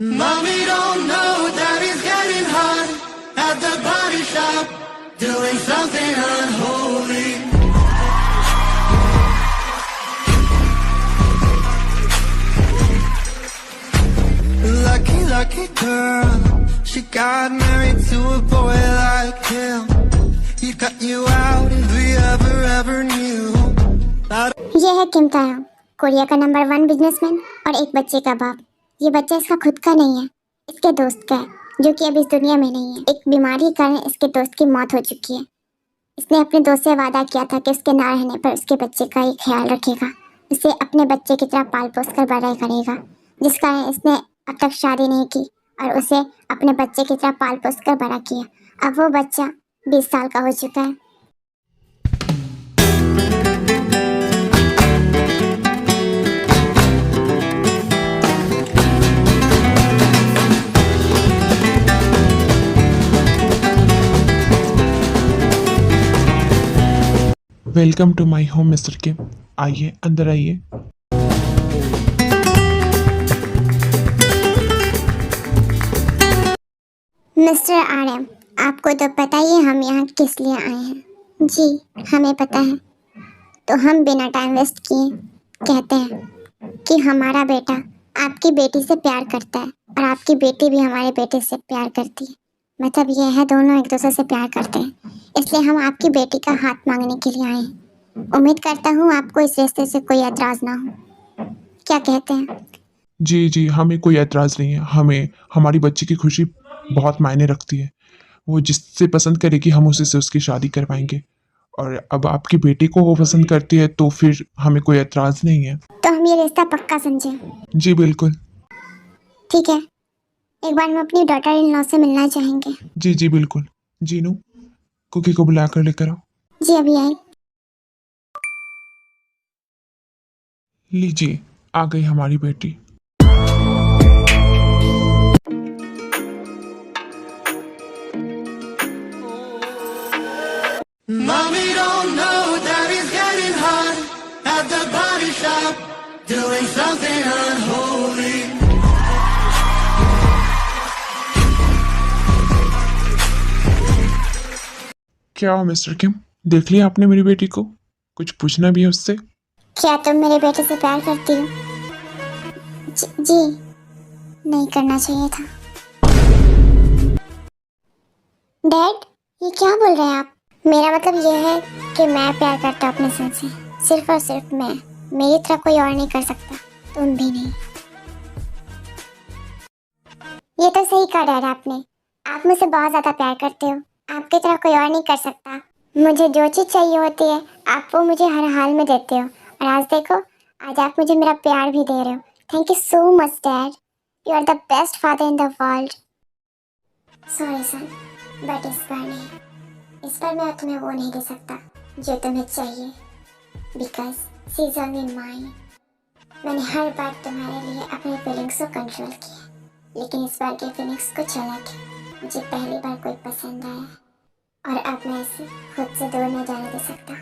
Mommy don't know that it's getting hot at the body shop, doing something unholy. Lucky, lucky girl, she got married to a boy like him. He cut you out if we ever knew. ये है किम तायोंग, Korea का number 1 businessman और एक बच्चे का बाप। ये बच्चा इसका खुद का नहीं है, इसके दोस्त का है, जो कि अब इस दुनिया में नहीं है। एक बीमारी के कारण इसके दोस्त की मौत हो चुकी है। इसने अपने दोस्त से वादा किया था कि उसके ना रहने पर उसके बच्चे का ही ख्याल रखेगा, उसे अपने बच्चे की तरह पाल पोस कर बड़ा करेगा, जिस कारण इसने अब तक शादी नहीं की और उसे अपने बच्चे की तरह पाल पोस कर बड़ा किया। अब वो बच्चा 20 साल का हो चुका है। Welcome to my home Mister Kim. आइए अंदर आइए। मिस्टर आरएम, आपको तो पता ही है हम यहाँ किस लिए आए हैं। जी हमें पता है। तो हम बिना टाइम वेस्ट किए कहते हैं कि हमारा बेटा आपकी बेटी से प्यार करता है और आपकी बेटी भी हमारे बेटे से प्यार करती है। मतलब यह है दोनों एक दूसरे से प्यार करते हैं, इसलिए हम आपकी बेटी का हाथ मांगने के लिए आए हैं। उम्मीद करता हूँ आपको इस रिश्ते से कोई एतराज़ ना हो। क्या कहते हैं? जी हमें कोई एतराज़ नहीं है। हमें हमारी बच्ची की खुशी बहुत मायने रखती है। वो जिससे पसंद करेगी हम उसी से उसकी शादी करवाएंगे। और अब आपकी बेटी को वो पसंद करती है तो फिर हमें कोई एतराज़ नहीं है। तो हम ये रिश्ता पक्का समझें? जी बिल्कुल। ठीक है, एक बार हम अपनी डॉटर इन लॉ से मिलना चाहेंगे। जी बिल्कुल। जीनू, कुकी को बुला कर लेकर आओ। जी अभी आई। लीजिए, आ गई हमारी बेटी। Mommy don't know that it's getting hot at the body shop, doing something unholy. क्या हो मिस्टर किम, देख लिया आपने मेरी बेटी को? कुछ पूछना भी है उससे? क्या तुम मेरे बेटे से प्यार करती हो? जी नहीं करना चाहिए था। डैड, ये क्या बोल रहे हैं आप? मेरा मतलब ये है कि मैं प्यार करता हूँ अपने सन से, सिर्फ और सिर्फ मैं। मेरी तरह कोई और नहीं कर सकता, तुम भी नहीं। ये तो सही कहा डैड आपने। आप मुझसे बहुत ज़्यादा प्यार करते हो, आपकी तरह कोई और नहीं कर सकता। मुझे जो चीज़ चाहिए होती है आप वो मुझे हर हाल में देते हो, और आज देखो, आज आप मुझे मेरा प्यार भी दे रहे हो। Thank you so much dad, you are the best father in the world. Sorry son, but इस बार नहीं। इस बार मैं तुम्हें वो नहीं दे सकता जो तुम्हें चाहिए, because she is only mine. मैंने हर बार तुम्हारे लिए अपने फीलिंग्स को कंट्रोल किया, लेकिन इस बार की फीलिंग्स कुछ अलग है। मुझे पहली बार कोई पसंद आया और अब मैं इसे खुद से दूर नहीं जाने दे सकता।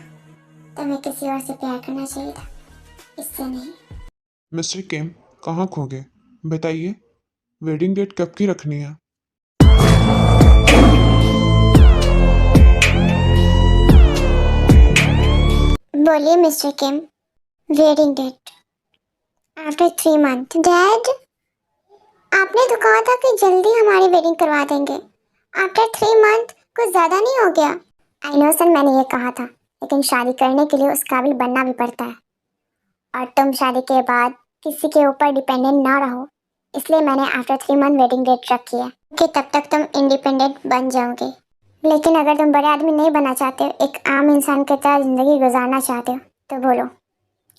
तुम्हें किसी और से प्यार करना चाहिए था, इससे नहीं। मिस्टर किम, कहाँ खो गए? बताइए, वेडिंग डेट कब की रखनी है? बोलिए Mister Kim. Wedding date after 3 month. Dad, आपने तो कहा था कि जल्दी हमारी वेडिंग करवा देंगे। आफ्टर 3 मंथ कुछ ज़्यादा नहीं हो गया? आई नो सर, मैंने ये कहा था, लेकिन शादी करने के लिए उस काबिल बनना भी पड़ता है, और तुम शादी के बाद किसी के ऊपर डिपेंडेंट ना रहो, इसलिए मैंने आफ्टर 3 मंथ वेडिंग डेट रखी है कि तब तक तुम इंडिपेंडेंट बन जाओगे। लेकिन अगर तुम बड़े आदमी नहीं बनना चाहते हो, एक आम इंसान की तरह ज़िंदगी गुजारना चाहते हो, तो बोलो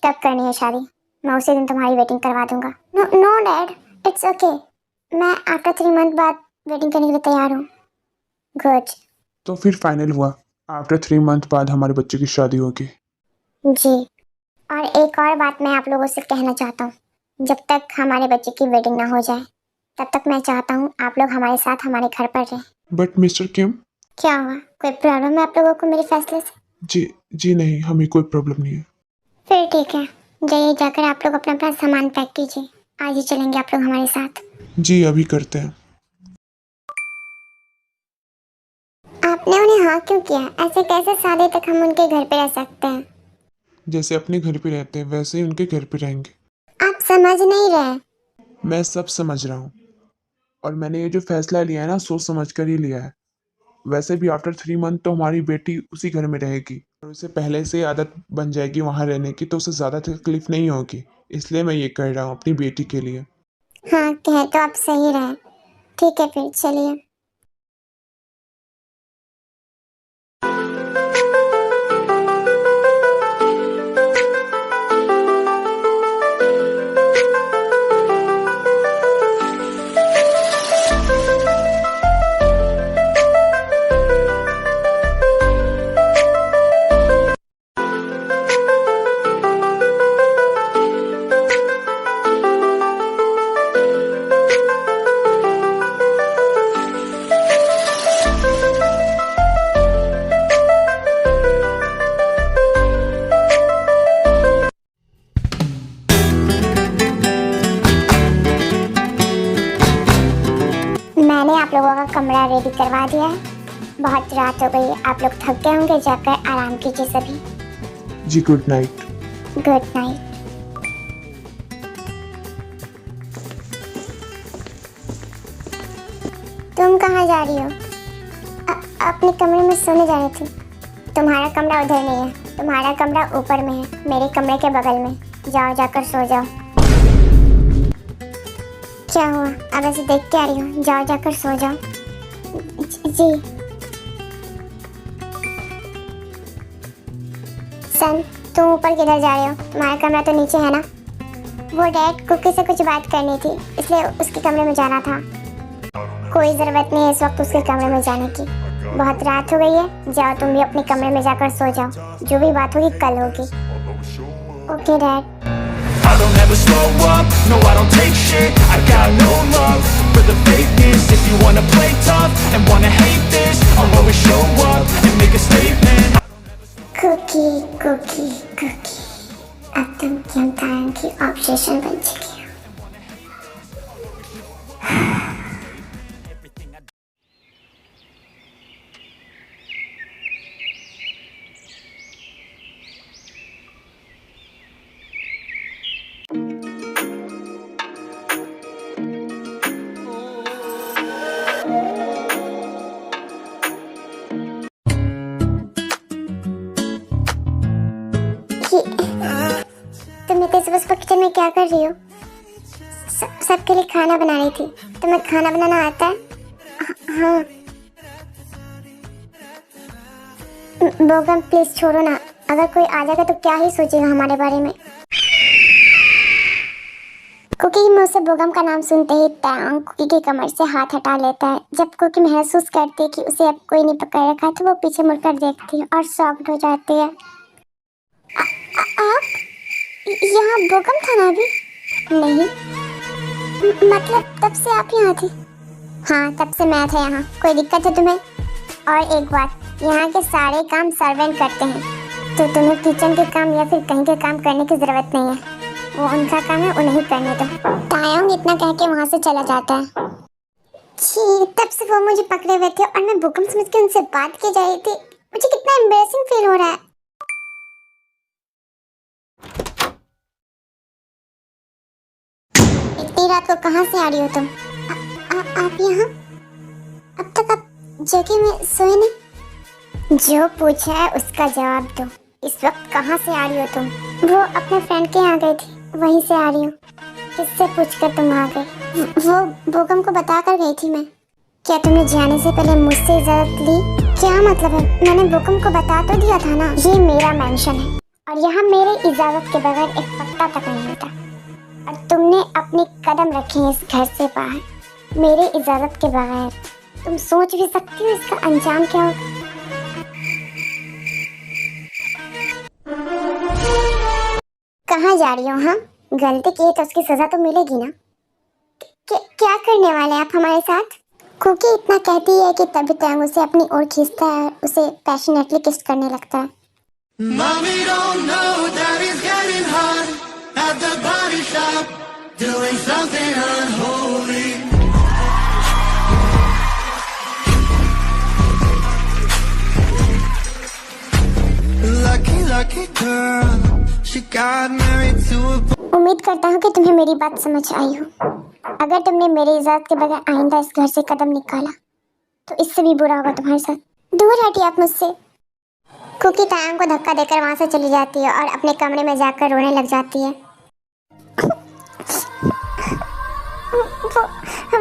कब करनी है शादी। मैं उसी दिन तुम्हारी वेडिंग करवा दूंगा। नो डैड, इट्स ओके, मैं आफ्टर 3 मंथ बाद वेडिंग करने के लिए तैयार हूँ। गुड। तो फिर फाइनल हुआ, आफ्टर 3 मंथ बाद हमारे बच्चे की शादी होगी। जी, और एक और बात मैं आप लोगों से कहना चाहता हूँ, जब तक हमारे बच्चे की वेडिंग ना हो जाए तब तक मैं चाहता हूँ आप लोग हमारे साथ हमारे घर पर रहें। बट मिस्टर किम। क्या हुआ, कोई प्रॉब्लम है आप लोगों को मेरे फैसले से? जी नहीं, हमें कोई प्रॉब्लम नहीं है। फिर ठीक है, जाइए, जाकर आप लोग अपना अपना सामान पैक कीजिए। आज ही चलेंगे आप लोग हमारे साथ। जी अभी करते हैं। आपने उन्हें हाँ क्यों किया? ऐसे कैसे शादी तक हम उनके घर पे रह सकते हैं? जैसे अपने घर पे रहते हैं वैसे ही उनके घर पे रहेंगे। आप समझ नहीं रहे। मैं सब समझ रहा हूँ और मैंने ये जो फैसला लिया है ना सोच समझ कर ही लिया है। वैसे भी आफ्टर 3 मंथ तो हमारी बेटी उसी घर में रहेगी और उसे पहले से ही आदत बन जाएगी वहाँ रहने की, तो उसे ज़्यादा तकलीफ नहीं होगी। इसलिए मैं ये कर रहा हूँ अपनी बेटी के लिए। हाँ, कहे तो आप सही रहे। ठीक है फिर चलिए। मैंने आप लोगों का कमरा रेडी करवा दिया है। बहुत रात हो गई है, आप लोग थक गए होंगे, जाकर आराम कीजिए सभी। जी गुड नाइट। Good night. तुम कहाँ जा रही हो? अपने कमरे में सोने जा रही थी। तुम्हारा कमरा उधर नहीं है, तुम्हारा कमरा ऊपर में है, मेरे कमरे के बगल में। जाओ, जाकर सो जाओ। क्या हुआ? अब ऐसे देख के आ रही हो? जाओ, जाकर सो जाओ। जी सन, तुम ऊपर किधर जा रहे हो? तुम्हारा कमरा तो नीचे है ना। वो डैड कुकी से कुछ बात करनी थी, इसलिए उसके कमरे में जाना था। कोई ज़रूरत नहीं है इस वक्त उसके कमरे में जाने की। बहुत रात हो गई है, जाओ तुम भी अपने कमरे में जाकर सो जाओ। जो भी बात होगी कल होगी। Okay dad. I don't ever slow up, no I don't take shit. I got no love for the fakeness. If you wanna play tough and wanna hate this, I'll always show up and make a statement. Cookie Cookie Cookie, अब तुम किम तारन की obsession बन चुकी हो। तुम इतने सुबह सुबह किचन में क्या कर रही हो? सबके लिए खाना बना रही थी। तुम्हें खाना बनाना आता है? हाँ। बोगम प्लीज छोड़ो ना, अगर कोई आ जाएगा तो क्या ही सोचेगा हमारे बारे में। कुकी मुझसे बोगम का नाम सुनते ही टैंग कुकी की कमर से हाथ हटा लेता है। जब कुकी महसूस करती है कि उसे अब कोई नहीं पकड़ रखा तो वो पीछे मुड़कर देखती है और शॉक्ड हो जाती है। आप यहाँ बोगम था ना अभी? नहीं, मतलब तब से आप यहाँ थी? हाँ, तब से मैं था यहाँ। कोई दिक्कत है तुम्हें? और एक बात, यहाँ के सारे काम सर्वेंट करते हैं, तो तुम्हें किचन के काम या फिर कहीं के काम करने की जरूरत नहीं है। वो उनका काम है, उन्हें करने दो। तायोंग इतना कह के वहाँ से चला जाता है। छी, तब से वो मुझे पकड़े हुए थे और मैं बोगम समझ के उनसे बात की जा रही थी। मुझे कितना एम्बैरेसिंग फील हो रहा है। इतनी रात को कहाँ से आ रही हो तुम? आप यहाँ? अब तक आप जगह में सोए नहीं? जो पूछा है उसका जवाब दो। इस वक्त कहाँ से आ रही हो तुम? वो अपने फ्रेंड के यहाँ गई थी, वहीं से आ रही हूँ। किससे पूछकर तुम आ गए? वो बोगम को बता कर गई थी मैं। क्या तुमने जाने से पहले मुझसे इजाजत ली? क्या मतलब है? मैंने बोगम को बता तो दिया था ना। ये मेरा मेंशन है और यहाँ मेरे इजाजत के बगैर एक पत्ता तक नहीं होता। और तुमने अपने कदम रखे हैं इस घर से बाहर मेरे इजाजत के बगैर। तुम सोच भी सकती हो इसका अंजाम क्या होगा? कहाँ जा रही हो? हाँ, गलती की तो उसकी सजा तो मिलेगी ना। क्या करने वाले आप हमारे साथ? कुकी इतना कहती है कि तभी तक उसे अपनी ओर खींचता है, उसे पैशनेटली किस करने लगता है। Mommy don't know that it's getting hot at the body shop, doing something unholy. lucky girl. She got married to a boy. उम्मीद करता हूँ कि तुम्हें मेरी बात समझ आई हो। अगर तुमने मेरी इजाजत के बगैर आइंदा इस घर से कदम निकाला तो इससे भी बुरा होगा तुम्हारे साथ। दूर हटिए आप मुझसे। कुकी तायंग को धक्का देकर वहां से चली जाती है और अपने कमरे में जाकर रोने लग जाती है।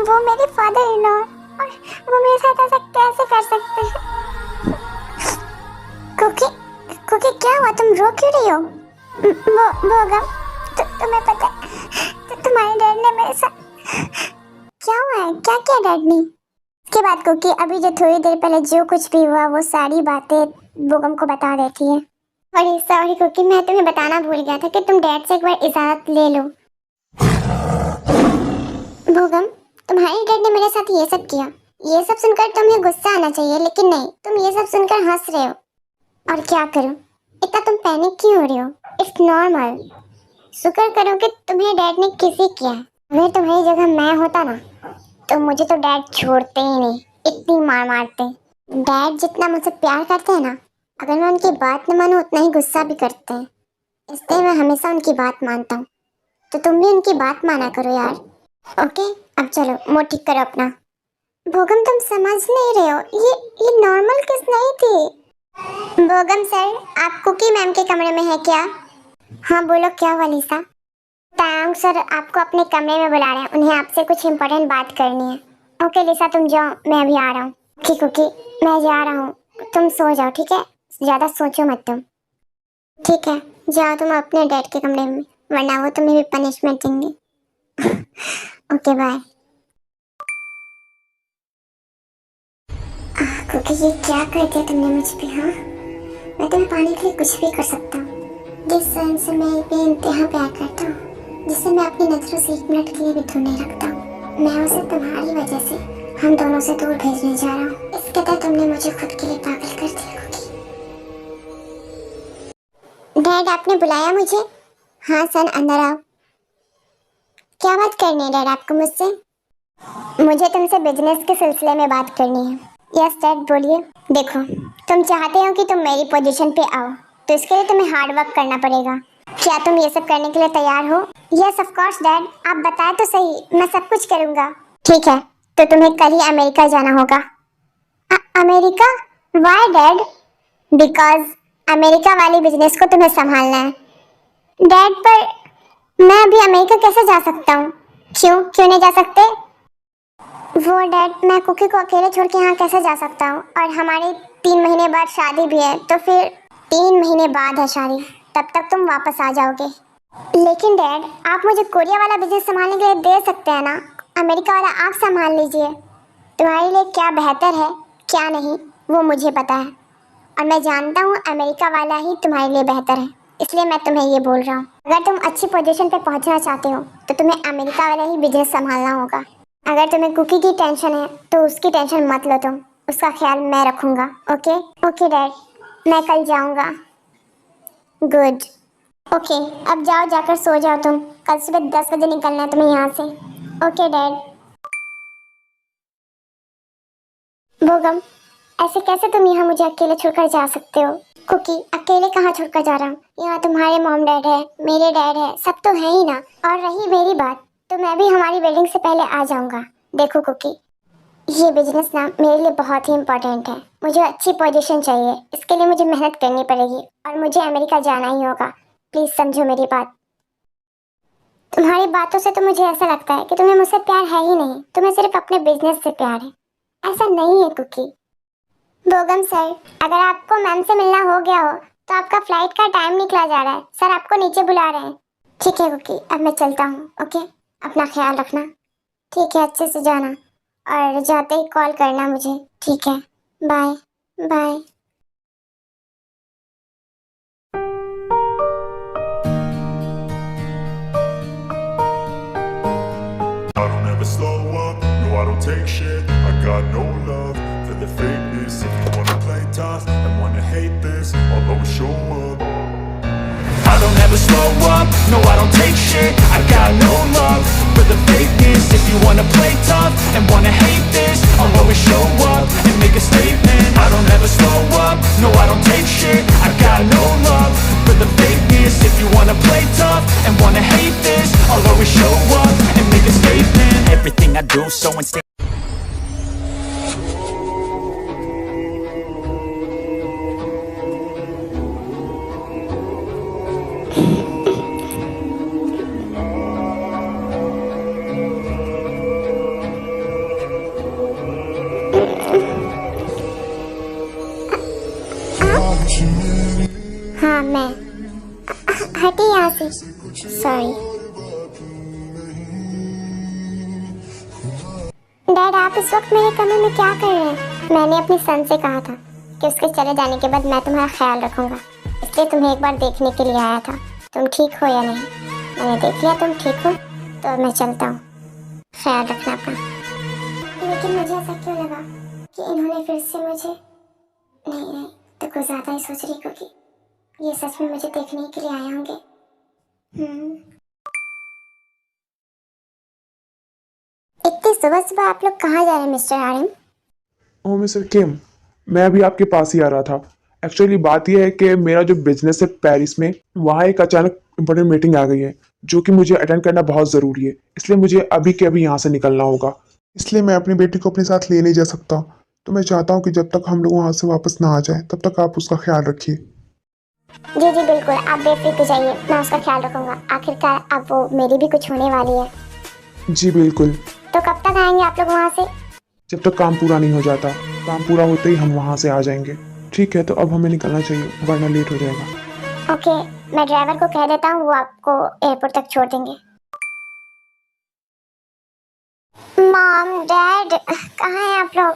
वो मेरे फादर इन लॉ और वो मेरे साथ ऐसा कैसे कर सकते हैं? कुकी कुकी क्या हुआ, तुम रो क्यों रही हो? वो गम तुम्हें पता है तुम्हारे डैड ने मेरे साथ क्या हुआ है? क्या किया डैड ने? इसके बाद कुकी अभी जो थोड़ी देर पहले जो कुछ भी हुआ वो सारी बातें बोगम को बता देती है। और सॉरी कुकी, मैं तुम्हें बताना भूल गया था कि तुम डैड से एक बार इजाजत ले लो। बोगम, तुम्हारे डैड ने मेरे साथ ये सब किया। ये सब सुनकर तुम्हें गुस्सा आना चाहिए, लेकिन नहीं, तुम ये सब सुनकर हंस रहे हो। और क्या करूं, इतना तुम पैनिक क्यों हो रहे हो? It's normal. शुक्र करो कि तुम्हें डैड ने किसी किया है। अगर तुम्हारी जगह मैं होता ना तो मुझे तो डैड छोड़ते ही नहीं, इतनी मार मारते। डैड जितना मुझसे प्यार करते हैं ना, अगर मैं उनकी बात न मानूं उतना ही गुस्सा भी करते हैं। इसलिए मैं हमेशा उनकी बात मानता हूँ। तो तुम भी उनकी बात माना करो यार। ओके, अब चलो मूड ठीक करो अपना। बोगम, तुम समझ नहीं रहे हो, ये नॉर्मल किस नहीं थी। बोगम सर, आप कुकी मैम के कमरे में है क्या? हाँ बोलो, क्या हुआ लिसा? तायंग सर आपको अपने कमरे में बुला रहे हैं, उन्हें आपसे कुछ इम्पोर्टेंट बात करनी है। ओके लिसा, तुम जाओ, मैं अभी आ रहा हूँ। ठीक कुकी, मैं जा रहा हूँ, तुम सो जाओ, ठीक है? ज़्यादा सोचो मत तुम। ठीक है, जाओ तुम अपने डैड के कमरे में, वरना वो तुम्हें भी पनिशमेंट देंगे। Okay bye. कुकी ये क्या कर दिया तुमने मुझ पे? हाँ, मैं तुम्हें पाने के लिए कुछ भी कर सकता हूँ। जिस सन से मैं बेइंतहा प्यार करता हूँ, जिससे मैं अपनी नजरों से एक मिनट के लिए भी दूर नहीं रखता हूँ, मैं उसे तुम्हारी वजह से हम दोनों से दूर भेजने जा रहा हूँ। इस कदर तुमने मुझे खुद के लिए पागल कर दिया। कुकी डैड, आपने बुलाया मुझे? हाँ सन, अंदर आओ। क्या बात करनी है डैड आपको मुझसे? मुझे तुमसे बिजनेस के सिलसिले में बात करनी है। यस डैड, बोलिए। देखो, तुम चाहते हो कि तुम मेरी पोजीशन पे आओ, तो इसके लिए तुम्हें हार्ड वर्क करना पड़ेगा। क्या तुम ये सब करने के लिए तैयार हो? यस ऑफ कोर्स डैड, आप बताए तो सही, मैं सब कुछ करूँगा। ठीक है, तो तुम्हें कल ही अमेरिका जाना होगा। America? Why dad? Because America वाली बिजनेस को तुम्हें संभालना है। डैड, पर मैं अभी अमेरिका कैसे जा सकता हूँ? क्यों नहीं जा सकते? वो डैड, मैं कुकी को अकेले छोड़ के यहाँ कैसे जा सकता हूँ? और हमारी 3 महीने बाद शादी भी है, तो फिर 3 महीने बाद है शादी, तब तक तुम वापस आ जाओगे। लेकिन डैड, आप मुझे कोरिया वाला बिजनेस संभालने के लिए दे सकते हैं ना? अमेरिका वाला आप संभाल लीजिए। तुम्हारे लिए क्या बेहतर है क्या नहीं वो मुझे पता है, और मैं जानता हूँ अमेरिका वाला ही तुम्हारे लिए बेहतर है, इसलिए मैं तुम्हें ये बोल रहा हूँ। अगर तुम अच्छी पोजीशन पे पहुँचना चाहते हो तो तुम्हें अमेरिका वाला ही बिजनेस संभालना होगा। अगर तुम्हें कुकी की टेंशन है तो उसकी टेंशन मत लो, तुम उसका ख्याल मैं रखूँगा। ओके? ओके डैड, मैं कल जाऊँगा। गुड। ओके, अब जाओ, जाकर सो जाओ तुम, कल सुबह 10 बजे निकलना है तुम्हें यहाँ से। Okay dad. बोगम, ऐसे कैसे तुम यहाँ मुझे अकेले छोड़कर जा सकते हो? कुकी, अकेले कहाँ छोड़कर जा रहा हूँ? यहाँ तुम्हारे मॉम डैड है, मेरे डैड है, सब तो है ही ना। और रही मेरी बात, तो मैं भी हमारी वेडिंग से पहले आ जाऊँगा। देखो कुकी, ये बिजनेस ना मेरे लिए बहुत ही इम्पोर्टेंट है। मुझे अच्छी पोजीशन चाहिए, इसके लिए मुझे मेहनत करनी पड़ेगी और मुझे अमेरिका जाना ही होगा। प्लीज़ समझो मेरी बात। तुम्हारी बातों से तो मुझे ऐसा लगता है कि तुम्हें मुझसे प्यार है ही नहीं, तुम्हें सिर्फ अपने बिजनेस से प्यार है। ऐसा नहीं है कुकी। बोगम सर, अगर आपको मैम से मिलना हो गया हो तो आपका फ्लाइट का टाइम निकला जा रहा है, सर आपको नीचे बुला रहे हैं। ठीक है कुकी, अब मैं चलता हूँ। ओके, अपना ख्याल रखना। ठीक है, अच्छे से जाना, और जाते ही कॉल करना मुझे। ठीक है, bye bye. I don't ever slow up, no I don't take shit. I got no love for the fakeness. If you wanna play tough and wanna hate this, I'll always show up. I don't ever slow up, no I don't take shit. I got no love for for the fakeness. If you wanna play tough and wanna hate this, I'll always show up and make a statement. I don't ever slow up, no I don't take shit. I got no love for the fakeness. If you wanna play tough and wanna hate this, I'll always show up and make a statement. Everything I do so instinctive. हाँ मैं हटी यहाँ से। Sorry dad, आप इस वक्त मेरे कमरे में क्या कर रहे हैं? मैंने अपनी सन से कहा था कि उसके चले जाने के बाद मैं तुम्हारा ख्याल रखूंगा, इसलिए तुम्हें एक बार देखने के लिए आया था। तुम ठीक हो या नहीं? मैंने देख लिया तुम ठीक हो, तो मैं चलता हूँ। ख्याल रखना अपना। लेकिन मुझे ऐसा क्यों लगा कि इन्होंने फिर से मुझे नहीं तो कुछ ज़्यादा ही सोच रही होगी। ये सच में मुझे देखने के लिए आए होंगे। इतनी सुबह सुबह आप लोग कहाँ जा रहे हैं मिस्टर आरिम? ओह मिस्टर किम, मैं अभी आपके पास ही आ रहा था। एक्चुअली बात यह है कि मेरा जो बिजनेस है पेरिस में, वहाँ एक अचानक इम्पोर्टेंट मीटिंग आ गई है जो कि मुझे अटेंड करना बहुत ज़रूरी है। इसलिए मुझे अभी के अभी यहाँ से निकलना होगा। इसलिए मैं अपनी बेटी को अपने साथ ले नहीं जा सकता। तो मैं चाहता हूँ कि जब तक हम लोग वहाँ से वापस ना आ जाए तब तक आप उसका ख्याल रखिए। जी जी बिल्कुल, आप बेफिक्र जाइए, मैं उसका ख्याल रखूंगा। आखिरकार अब वो मेरी भी कुछ होने वाली है। जी बिल्कुल। तो कब तक आएंगे आप लोग वहाँ से? जब तक काम पूरा नहीं हो जाता। काम पूरा होते ही हम वहाँ से आ जाएंगे। ठीक है, तो अब हमें निकलना चाहिए वरना लेट हो जाएगा। ओके, मैं ड्राइवर को कह देता हूँ, वो आपको एयरपोर्ट तक छोड़ देंगे। मॉम डैड कहाँ हैं आप लोग?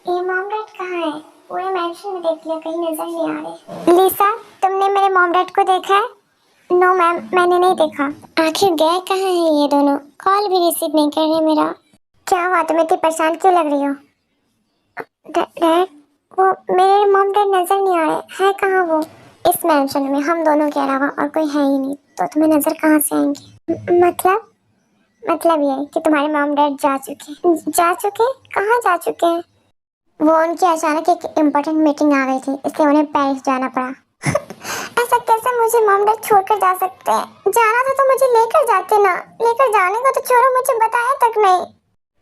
ये मॉम डैड कहाँ है? पूरे मैंशन में देख लिया, कहीं नजर नहीं आ रहे। लिसा, तुमने मेरे मॉम डैड को देखा है? नो मैम, मैंने नहीं देखा। आखिर गए कहाँ हैं ये दोनों? कॉल भी रिसीव नहीं कर रहे मेरा। क्या हुआ, तुम इतनी परेशान क्यों लग रही हो? डैड, वो मेरे मॉम डैड नजर नहीं आ रहे हैं। कहाँ वो? इस मैंशन में हम दोनों के अलावा और कोई है ही नहीं, तो तुम्हें नजर कहाँ से आएंगे? मतलब ये कि तुम्हारे मॉम डैड जा चुके? कहाँ जा चुके हैं? वो उनकी अचानक एक इम्पोर्टेंट मीटिंग आ गई थी, इसलिए उन्हें पेरिस जाना पड़ा। ऐसा कैसे मुझे मॉम डैड छोड़कर जा सकते हैं? जाना था तो मुझे लेकर जाते ना। लेकर जाने को तो छोड़ो, मुझे बताया तक नहीं।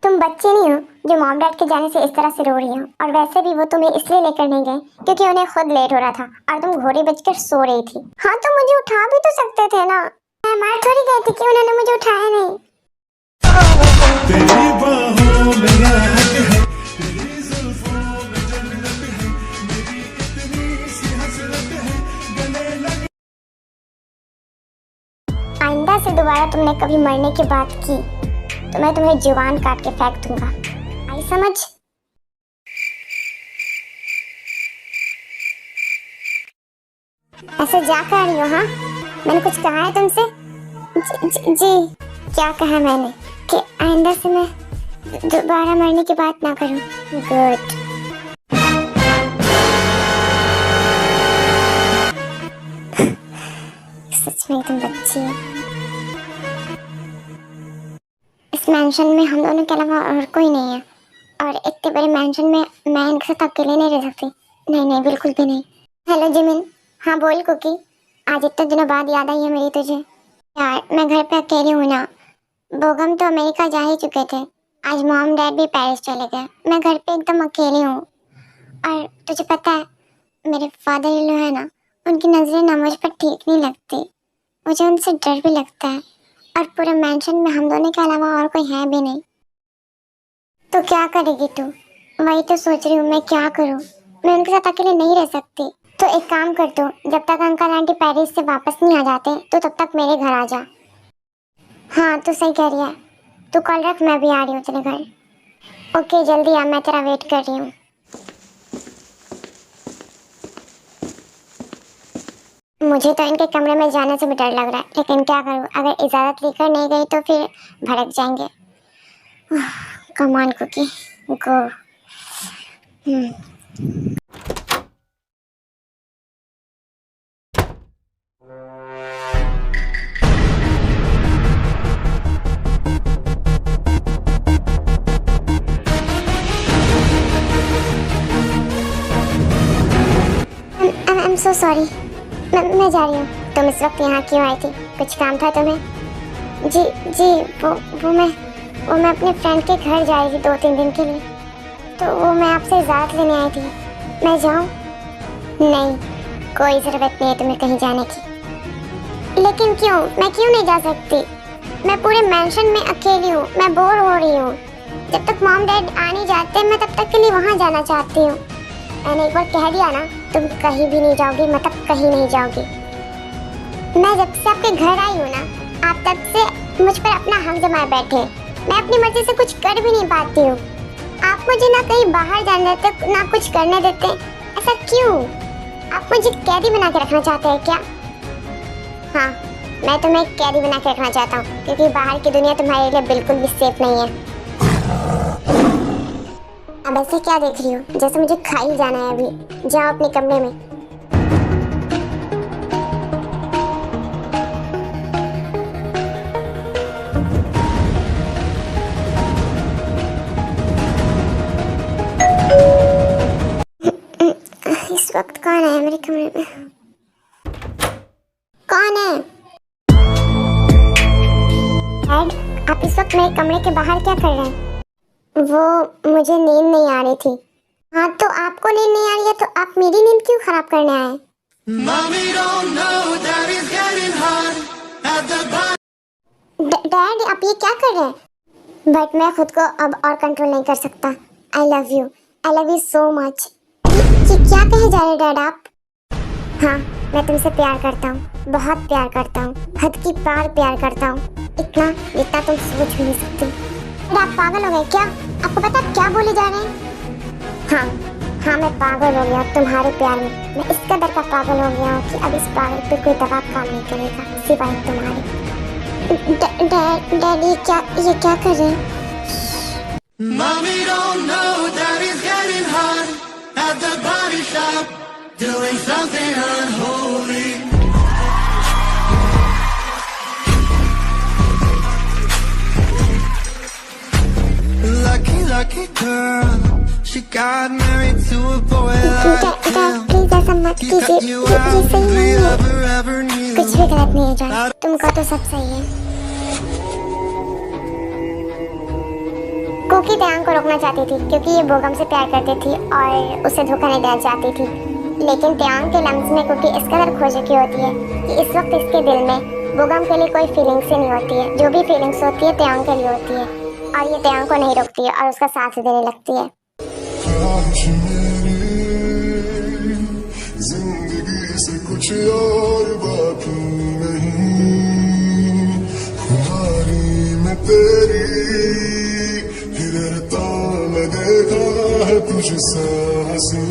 तुम बच्चे नहीं हो जो मॉम डैड के जाने से इस तरह से रो रही हो। और वैसे भी वो तुम्हें इसलिए लेकर नहीं गए क्योंकि उन्हें खुद लेट हो रहा था और तुम घोड़े बजकर सो रही थी। हाँ तो मुझे उठा भी तो सकते थे ना। मैं मार थोड़ी गई थी कि उन्होंने मुझे उठाया नहीं। तेरी बाहों में आहट है, तेरी जुल्फों में जन्नत है, मेरी इतनी सी हसरत है, गले लग। आइंदा से दोबारा तुमने कभी मरने की बात की तो मैं तुम्हें जुबान काट के फेंक दूंगा। आई समझ? ऐसे जा कर रही हो? हाँ, मैंने कुछ कहा है तुमसे? जी क्या कहा मैंने? कि आइंदा से मैं दोबारा मरने की बात ना करूं। गुड। सच में तुम बच्ची हो। इस मैंशन में हम दोनों के अलावा और कोई नहीं है, और इतने बड़े मैंशन में मैं इनके साथ अकेले नहीं रह सकती। नहीं, बिल्कुल भी नहीं। Hello Jimin. हाँ बोल कुकी, आज इतने दिनों बाद याद आई है मेरी तुझे। यार मैं घर पे अकेली हूँ ना। बोगम तो अमेरिका जा ही चुके थे, आज मॉम डैड भी पेरिस चले गए। मैं घर पे एकदम अकेली हूँ। और तुझे पता है मेरे फादर इन लॉ है ना, उनकी नज़रें ना मुझ पर ठीक नहीं लगती। मुझे उनसे डर भी लगता है, और पूरे मैंशन में हम दोनों के अलावा और कोई है भी नहीं। तो क्या करेगी तू? वही तो सोच रही हूँ मैं क्या करूँ। मैं उनके साथ अकेले नहीं रह सकती। तो एक काम कर तू, जब तक अंकल आंटी पेरिस से वापस नहीं आ जाते तो तब तक मेरे घर आ जा। हाँ तू सही कह रही है, तू कॉल रख, मैं भी आ रही हूँ तेरे घर। ओके जल्दी आ, मैं तेरा वेट कर रही हूँ। मुझे तो इनके कमरे में जाने से भी डर लग रहा है, लेकिन क्या करूँ, अगर इजाज़त लेकर नहीं गई तो फिर भड़क जाएंगे। Come on Cookie, go. Sorry, मैं जा रही हूँ। तुम इस वक्त यहाँ क्यों आई थी? कुछ काम था तुम्हें? जी वो मैं अपने फ्रेंड के घर जा रही थी 2-3 दिन के लिए, तो वो मैं आपसे इजाज़त लेने आई थी। मैं जाऊँ? नहीं, कोई ज़रूरत नहीं है तुम्हें कहीं जाने की। लेकिन क्यों? मैं क्यों नहीं जा सकती? मैं पूरे मेंशन में अकेली हूँ, मैं बोर हो रही हूँ। जब तक मॉम डैड आ नहीं जाते मैं तब तक के लिए वहाँ जाना चाहती हूँ। मैंने एक बार कह दिया ना, तुम कहीं भी नहीं जाओगी, मतलब कहीं नहीं जाओगी। मैं जब से आपके घर आई हूँ ना, आप तब से मुझ पर अपना हक जमाए बैठे। मैं अपनी मर्जी से कुछ कर भी नहीं पाती हूँ। आप मुझे ना कहीं बाहर जाने देते, ना कुछ करने देते। ऐसा क्यों? आप मुझे कैदी बना के रखना चाहते हैं क्या? हाँ, मैं तुम्हें कैदी बना के रखना चाहता हूँ, क्योंकि बाहर की दुनिया तुम्हारे लिए बिल्कुल भी सेफ नहीं है। अब ऐसे क्या देख रही हो? जैसे मुझे खा ही जाना है अभी। जाओ अपने कमरे में। इस वक्त कौन है मेरे कमरे में? कौन है? डैड, आप इस वक्त मेरे कमरे के बाहर क्या कर रहे हैं? वो मुझे नींद नहीं आ रही थी। हाँ, तो आपको नींद नहीं आ रही है तो आप मेरी नींद क्यों खराब करने आए? Mommy don't know that it's getting hard at the bottom. Dad, आप ये क्या कर रहे हैं? बट मैं खुद को अब और कंट्रोल नहीं कर सकता। I love you so much. क्या कहे जा रहे डैड आप? हाँ, मैं तुमसे प्यार करता हूँ, बहुत प्यार करता हूँ, हद की पार प्यार करता हूँ, इतना जितना तुम सोच भी नहीं सकती। आप पागल हो गए क्या? आपको पता क्या बोले जा रहे हैं? हाँ, मैं पागल हो गया तुम्हारे प्यार में। मैं इस कदर का पागल हो गया हूँ कि अब इस पागल पे कोई दवा काम नहीं करेगा सिवाय तुम्हारे। डैडी ये क्या कर रहे हैं? Mommy don't know that it's getting hard at the body shop, doing something unholy. Lucky girl, she got married to a boy like him. Please ऐसा मत He कीजिए, cut you ये out सही if नहीं we है। ever knew. कुछ भी गलत नहीं है जॉन, तुमको तो सब सही है। कुकी दयांग को रोकना चाहती थी क्योंकि ये बोगम से प्यार करती थी और उसे धोखा नहीं देना चाहती थी। लेकिन दयांग के लम्स में कुकी इस कदर खो चुकी होती है कि इस वक्त इसके दिल में बोगम के लिए कोई फीलिंग्स ही नहीं होती है। जो भी फीलिंग्स होती है दयांग के लिए होती है और ये दयांग को नहीं रोकती है और उसका साथ देने लगती है। ख्वाहिश मेरी जिंदगी से कुछ और बाकी नहीं, खुमारी में तेरी हिरता मैं देखा है तुझसे हंसी।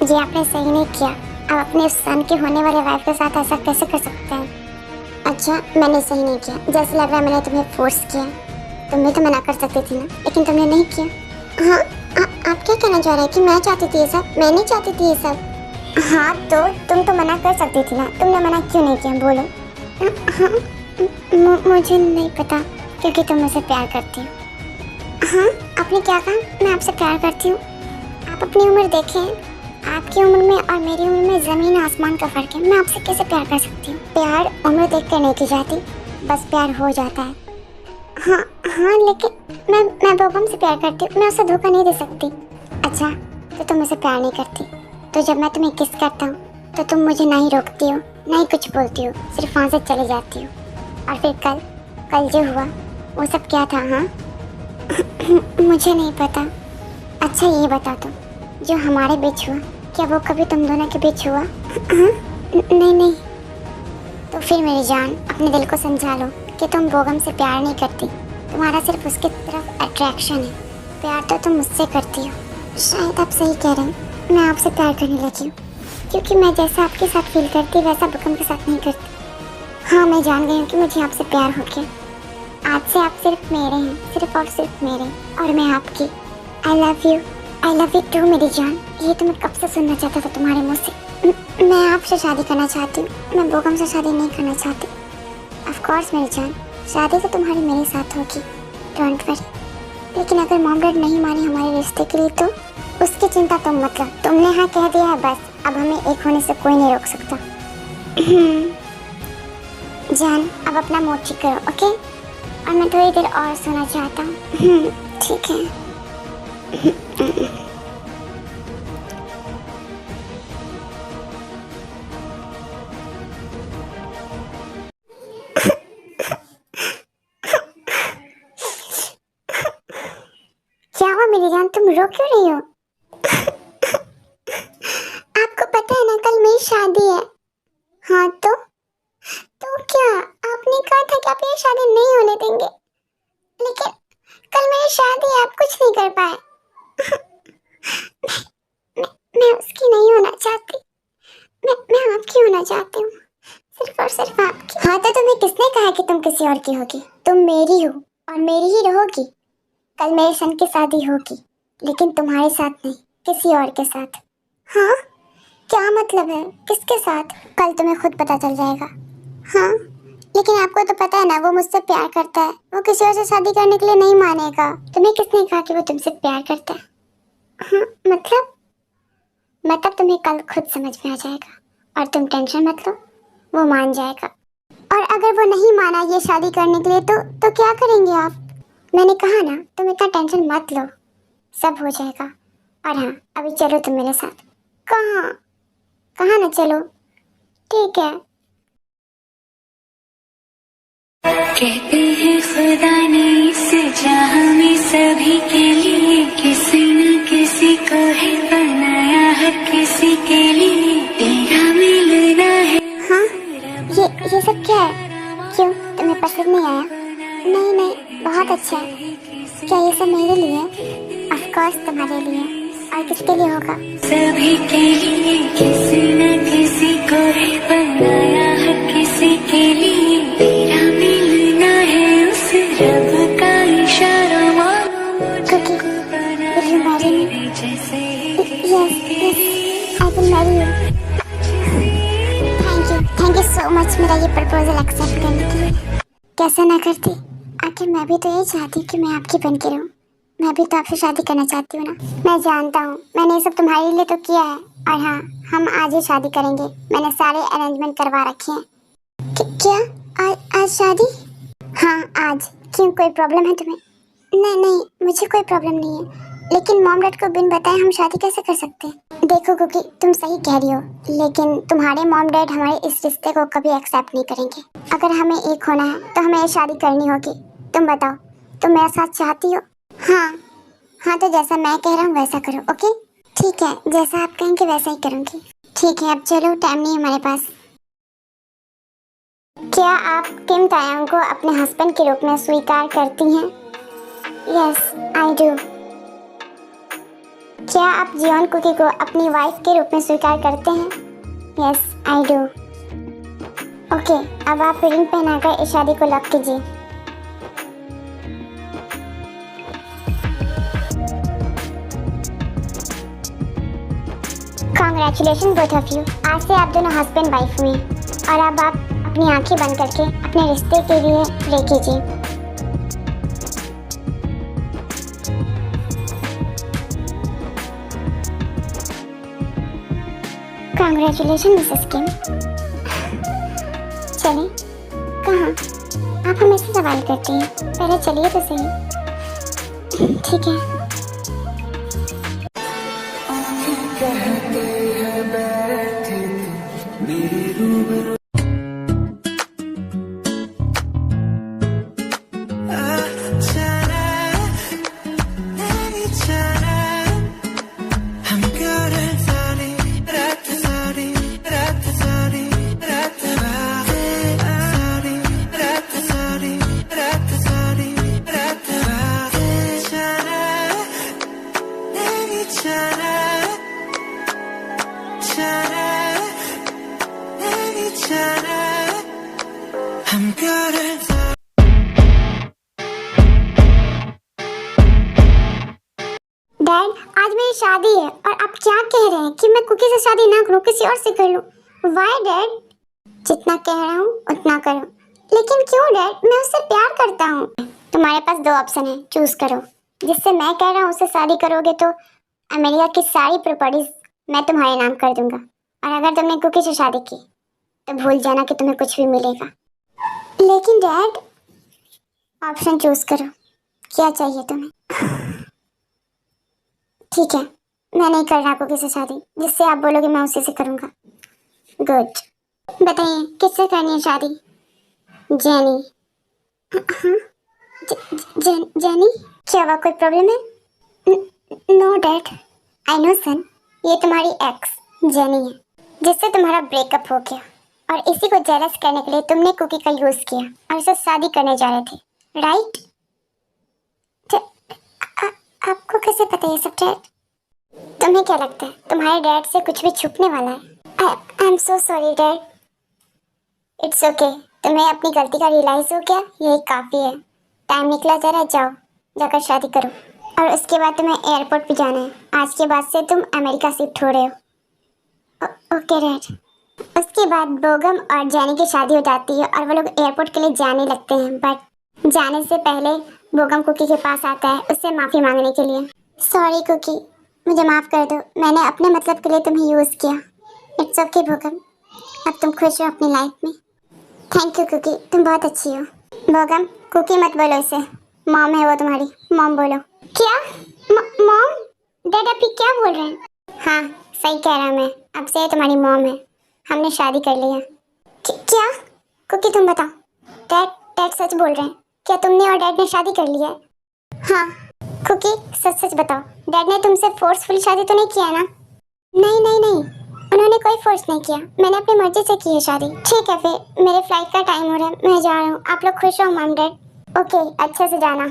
ये आपने सही नहीं किया। आप अपने सन के होने वाले वाइफ के साथ ऐसा कैसे कर सकते हैं? अच्छा, मैंने सही नहीं किया। जैसे लग रहा है मैंने तुम्हें फोर्स किया। तुम भी तो मना कर सकती थी ना, लेकिन तुमने नहीं किया। हाँ, आप क्या कहना चाह रहे हैं कि मैं चाहती थी ये सब? मैं नहीं चाहती थी ये सब। हाँ, तो तुम तो मना कर सकती थी ना, तुमने मना क्यों नहीं किया बोलो? हाँ, मुझे नहीं पता, क्योंकि तुम मुझसे प्यार करती हो। हाँ, आपने क्या कहा? मैं आपसे प्यार करती हूँ? आप अपनी उम्र देखें, आपकी उम्र में और मेरी उम्र में ज़मीन आसमान का फ़र्क है। मैं आपसे कैसे प्यार कर सकती हूँ? प्यार उम्र देख कर नहीं की जाती, बस प्यार हो जाता है। हाँ, लेकिन मैं बोगम से प्यार करती हूँ, मैं उसे धोखा नहीं दे सकती। अच्छा, तो तुम मुझसे प्यार नहीं करती, तो जब मैं तुम्हें किस करता हूँ तो तुम मुझे ना ही रोकती हो, ना ही कुछ बोलती हो, सिर्फ वहाँ से चली जाती हो। और फिर कल जो हुआ वो सब क्या था? हाँ मुझे नहीं पता। अच्छा, ये बता दो, जो हमारे बीच हुआ क्या वो कभी तुम दोनों के बीच हुआ? नहीं। तो फिर मेरी जान, अपने दिल को समझा लो कि तुम बोगम से प्यार नहीं करती, तुम्हारा सिर्फ उसकी तरफ अट्रैक्शन है। प्यार तो तुम मुझसे करती हो। शायद आप सही कह रहे हैं, मैं आपसे प्यार करने लगी हूँ, क्योंकि मैं जैसा आपके साथ फील करती वैसा बोगम के साथ नहीं करती। हाँ, मैं जान गई हूँ कि मुझे आपसे प्यार हो गया। आज से आप सिर्फ मेरे हैं, सिर्फ और सिर्फ मेरे, और मैं आपकी। आई लव यू टू मेरी जान। ये तो मैं कब से सुनना चाहता था तुम्हारे मुँह से। मैं आपसे शादी करना चाहती हूँ, मैं बोगम से शादी नहीं करना चाहती। ऑफ कोर्स मेरी जान, शादी तो तुम्हारी मेरे साथ होगी, डोंट वरी। लेकिन अगर मॉम डैड नहीं माने हमारे रिश्ते के लिए तो उसकी चिंता तुम मत लो। तुमने हाँ कह दिया है बस, अब हमें एक होने से कोई नहीं रोक सकता। जान अब अपना मूड ठीक करो, ओके? और मैं थोड़ी देर और सोना चाहता हूँ। ठीक है। क्या हुआ मेरी जान, तुम रो क्यों रही हो? आपको पता है ना कल मेरी शादी है। हाँ तो क्या आपने कहा था कि आप ये शादी नहीं होने देंगे, लेकिन कल मेरी शादी है, आप कुछ नहीं कर पाए। मैं उसकी नहीं होना चाहती, मैं आपकी होना चाहती हूँ, सिर्फ और सिर्फ आपकी। हाँ तो तुम्हें किसने कहा कि तुम किसी और की होगी? तुम मेरी हो और मेरी ही रहोगी। कल मेरे सन की शादी होगी, लेकिन तुम्हारे साथ नहीं, किसी और के साथ। हाँ क्या मतलब है, किसके साथ? कल तुम्हें खुद पता चल जाएगा। हाँ लेकिन आपको तो पता है ना वो मुझसे प्यार करता है, वो किसी और से शादी करने के लिए नहीं मानेगा। तुम्हें किसने कहा कि वो तुमसे प्यार करता है? हाँ मतलब तुम्हें कल खुद समझ में आ जाएगा, और तुम टेंशन मत लो, वो मान जाएगा। और अगर वो नहीं माना ये शादी करने के लिए तो क्या करेंगे आप? मैंने कहा ना तुम इतना टेंशन मत लो, सब हो जाएगा। और हाँ अभी चलो तुम मेरे साथ। कहाँ ना चलो? ठीक है। कहते हैं खुदा ने इस जहां में सभी के लिए किसी न किसी को है बनाया, हर किसी के लिए तेरा मिलना है। हाँ ये सब क्या है? क्यों तुम्हें पसंद नहीं आया? नहीं बहुत अच्छा है। क्या ये सब मेरे लिए? ऑफ कोर्स तुम्हारे लिए, और किसके लिए होगा? सभी के लिए किसी न किसी को है बनाया, हर किसी के लिए तेरा मिलना है, उस रब का इशारा मानो Cookie, will you marry me? जैसे Yes, I will marry you. Thank you so much मेरा ये प्रपोजल एक्सेप्ट करने के लिए। कैसा ना करती, आखिर मैं भी तो यही चाहती कि मैं आपकी बन के रहूँ। मैं भी तो आपसे शादी करना चाहती हूँ ना। मैं जानता हूँ मैंने ये सब तुम्हारे लिए तो किया है, और हाँ हम आज ही शादी करेंगे। मैंने सारे अरेंजमेंट करवा रखे हैं। क्या आज शादी? हाँ आज। क्यों कोई प्रॉब्लम है तुम्हें? नहीं मुझे कोई प्रॉब्लम नहीं है, लेकिन मॉम डैड को बिन बताए हम शादी कैसे कर सकते हैं? देखो क्योंकि तुम सही कह रही हो, लेकिन तुम्हारे मॉम डैड हमारे इस रिश्ते को कभी एक्सेप्ट नहीं करेंगे। अगर हमें एक होना है तो हमें ये शादी करनी होगी। तुम बताओ, तुम मेरा साथ चाहती हो? हाँ तो जैसा मैं कह रहा हूँ वैसा करो, ओके? ठीक है, जैसा आप कहेंगे वैसा ही करूँगी। ठीक है अब चलो, टाइम नहीं हमारे पास। क्या आप किम तायांग को अपने हस्बैंड के रूप में स्वीकार करती हैं? Yes I do. क्या आप जियोन कुकी को अपनी वाइफ के रूप में स्वीकार करते हैं? Yes I do. ओके अब आप रिंग पहनाकर इस शादी को लॉक कीजिए। Congratulation both of you. आज से आप दोनों हस्बैंड वाइफ हुए, और अब आप अपनी आंखें बंद करके अपने रिश्ते के लिए प्रे कीजिए। कॉन्ग्रेचुलेशन मिसेस किम। चलिए, कहाँ? आप हमेशा सवाल करती हैं, पहले चलिए तो सही। ठीक है। डैड आज मेरी शादी है और आप क्या कह रहे हैं कि मैं कुकी से शादी ना करूं, किसी और से कर लूं? Why dad? जितना कह रहा हूं उतना करो। लेकिन क्यों डैड, मैं उससे प्यार करता हूँ। तुम्हारे पास दो ऑप्शन है, चूज करो। जिससे मैं कह रहा हूँ उससे शादी करोगे तो अमेरिका की सारी प्रॉपर्टीज मैं तुम्हारे नाम कर दूंगा, और अगर तुमने कुकी से शादी की तो भूल जाना कि तुम्हें कुछ भी मिलेगा। लेकिन डैड, ऑप्शन चूज करो, क्या चाहिए तुम्हें? ठीक है, मैं नहीं कर रहा कुकी से शादी, जिससे आप बोलोगे मैं उसी से करूंगा। गुड, बताइए किससे करनी है शादी? जेनी। हाँ, जेनी, क्या हुआ, कोई प्रॉब्लम है? नो डैड, आई नो सन, ये तुम्हारी एक्स जेनी है, जिससे तुम्हारा ब्रेकअप हो गया, और इसी को जेलस करने के लिए तुमने कुकी का यूज किया और उससे शादी करने जा रहे थे, राइट? आपको कैसे पता ये सब डैड? तुम्हें क्या लगता है तुम्हारे डैड से कुछ भी छुपने वाला है? I am so sorry dad. It's okay, तुम्हें अपनी गलती का रियलाइज हो गया, यही काफी है। टाइम निकला जा रहा है, जाओ जाकर शादी करो, और उसके बाद तुम्हें एयरपोर्ट पे जाना है। आज के बाद से तुम अमेरिका शिफ्ट हो रहे हो। Okay dad. उसके बाद बोगम और जैनी की शादी हो जाती है और वो लोग एयरपोर्ट के लिए जाने लगते हैं, बट जाने से पहले बोगम कुकी के पास आता है उससे माफ़ी मांगने के लिए। सॉरी कुकी, मुझे माफ़ कर दो, मैंने अपने मतलब के लिए तुम्हें यूज़ किया। इट्स ओके बोगम, अब तुम खुश हो अपनी लाइफ में। थैंक यू कुकी, तुम बहुत अच्छी हो। बोगम, कुकी मत बोलो इसे, मॉम है वो तुम्हारी, मॉम बोलो। क्या? मॉम? डैड आप ये क्या बोल रहे हैं? हाँ, सही कह रहा मैं, अब से ये तुम्हारी मॉम है, हमने शादी कर लिया। क्या? कुकी तुम बताओ। डैड सच बोल रहे हैं, क्या तुमने और डैड ने शादी कर लिया है? हाँ। कुकी सच सच बताओ, डैड ने तुमसे फोर्सफुली शादी तो नहीं किया ना? नहीं नहीं नहीं, उन्होंने कोई फोर्स नहीं किया, मैंने अपनी मर्जी से की है शादी। ठीक है फिर, मेरे फ्लाइट का टाइम हो रहा है, मैं जा रहा हूँ, आप लोग खुश हो मॉम डैड? ओके, अच्छे से जाना।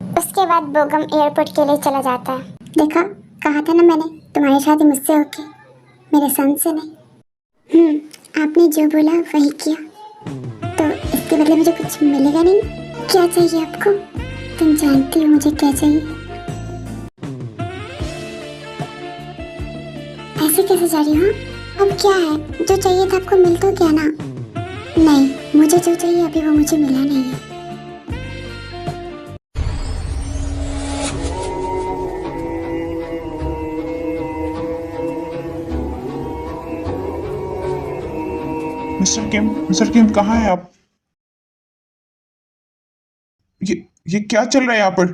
उसके बाद बोगम एयरपोर्ट के लिए चला जाता है। देखा, कहा था ना मैंने, तुम्हारी शादी मुझसे होगी, मेरे सन से नहीं। आपने जो बोला वही किया, तो इसके बदले मुझे कुछ मिलेगा नहीं? क्या चाहिए आपको? तुम जानती हो मुझे क्या चाहिए। ऐसे कैसे जा रही हो? अब क्या है, जो चाहिए था आपको मिल तो गया ना? नहीं, मुझे जो चाहिए अभी वो मुझे मिला नहीं है। मिस्टर किम कहाँ हैं आप? ये क्या चल रहा है यहाँ पर?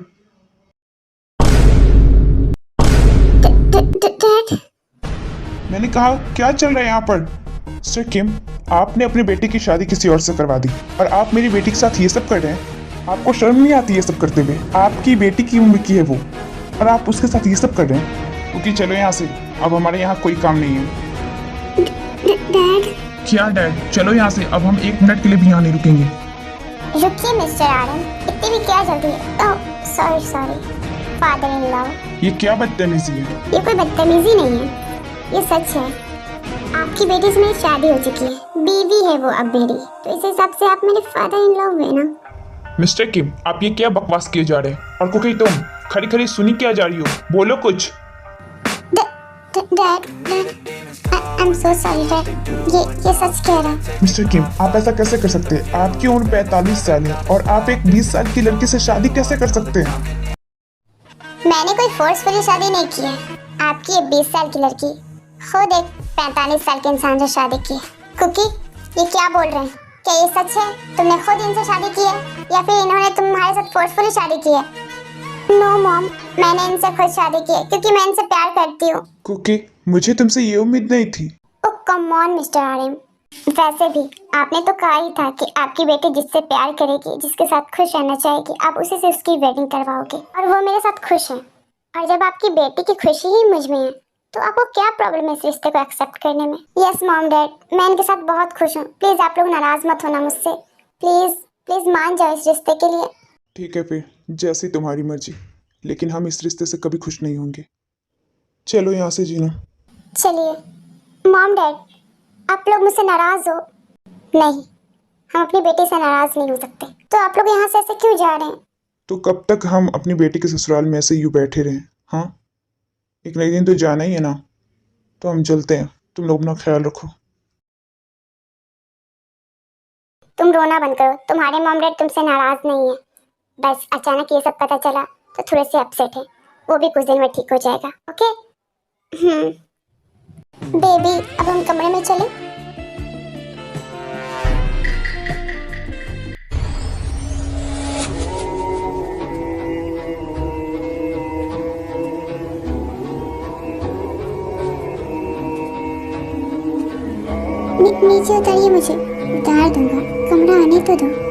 डैड, मैंने कहा क्या चल रहा है यहाँ पर? मिस्टर किम, आपने अपनी बेटी की शादी किसी और से करवा दी और आप मेरी बेटी के साथ ये सब कर रहे हैं। आपको शर्म नहीं आती ये सब करते हुए? आपकी बेटी की उम्र की है वो, और आप उसके साथ ये सब कर रहे हैं। क्योंकि चलो यहाँ से, अब हमारे यहाँ कोई काम नहीं है। डैड। क्या डैड? चलो यहाँ से, अब हम 1 मिनट के लिए भी यहाँ नहीं रुकेंगे। रुकिए मिस्टर आरन, इतनी भी क्या जल्दी है? Oh sorry father in law. ये क्या बदतमीजी है? ये कोई बदतमीजी नहीं है, ये सच है। आपकी बेटी से मेरी शादी हो चुकी है, बीवी है वो अब मेरी, तो इस हिसाब से आप मेरे फादर इन लॉ हुए ना। मिस्टर किम, आप ये क्या बकवास किए जा रहे हैं? और कुकी तुम खड़ी खड़ी सुनी क्या जा रही हो? बोलो कुछ। Dad, I am so sorry dad, ये सच कह रहा है। मिस्टर किम, आप ऐसा कैसे कर सकते हैं? आपकी उम्र 45 साल है और आप एक 20 साल की लड़की से शादी कैसे कर सकते हैं? मैंने कोई फोर्सफुली शादी नहीं की है। आपकी ये 20 साल की लड़की खुद एक 45 साल के इंसान से शादी की है। कुकी, ये क्या बोल रहे हैं? क्या ये सच है? तुमने खुद इनसे शादी की है या फिर इन्होंने तुम्हारे साथ फोर्सफुली शादी की है? नो मॉम, मैंने इनसे खुद शादी की है क्योंकि मैं इनसे प्यार करती हूँ। कुकी, मुझे तुमसे ये उम्मीद नहीं थी। ओह कम ऑन मिस्टर आरएम, वैसे भी आपने तो कहा ही था कि आपकी बेटी जिससे प्यार करेगी, जिसके साथ खुश रहना चाहेगी, आप उसी से उसकी वेडिंग करवाओगे, और वो मेरे साथ खुश है। और जब आपकी बेटी की खुशी ही मुझ में है तो आपको क्या प्रॉब्लम है इस रिश्ते को एक्सेप्ट करने में? यस मॉम डैड, मैं इनके साथ बहुत खुश हूँ, प्लीज आप लोग नाराज मत होना मुझसे, प्लीज मान जाओ इस रिश्ते के लिए। ठीक है फिर, जैसी तुम्हारी मर्जी, लेकिन हम इस रिश्ते से कभी खुश नहीं होंगे। चलो यहाँ से जीना। चलिए मॉम डैड, आप लोग मुझसे नाराज हो? नहीं, हम अपनी बेटी से नाराज नहीं हो सकते, तो आप लोग यहाँ से ऐसे क्यों जा रहे हैं? तो कब तक हम अपनी बेटी के ससुराल में ऐसे यूँ बैठे रहें? हाँ, एक नई दिन तो जाना ही है ना, तो हम चलते हैं। तुम लोग अपना ख्याल रखो। तुम रोना बंद करो, तुम्हारे मॉम डैड तुमसे नाराज नहीं है, बस अचानक ये सब पता चला तो थोड़े से अपसेट है, वो भी कुछ दिन में ठीक हो जाएगा। ओके बेबी, अब हम कमरे में चलें? नीचे उतारिए, मुझे उतार दूंगा, कमरा आने तो दो।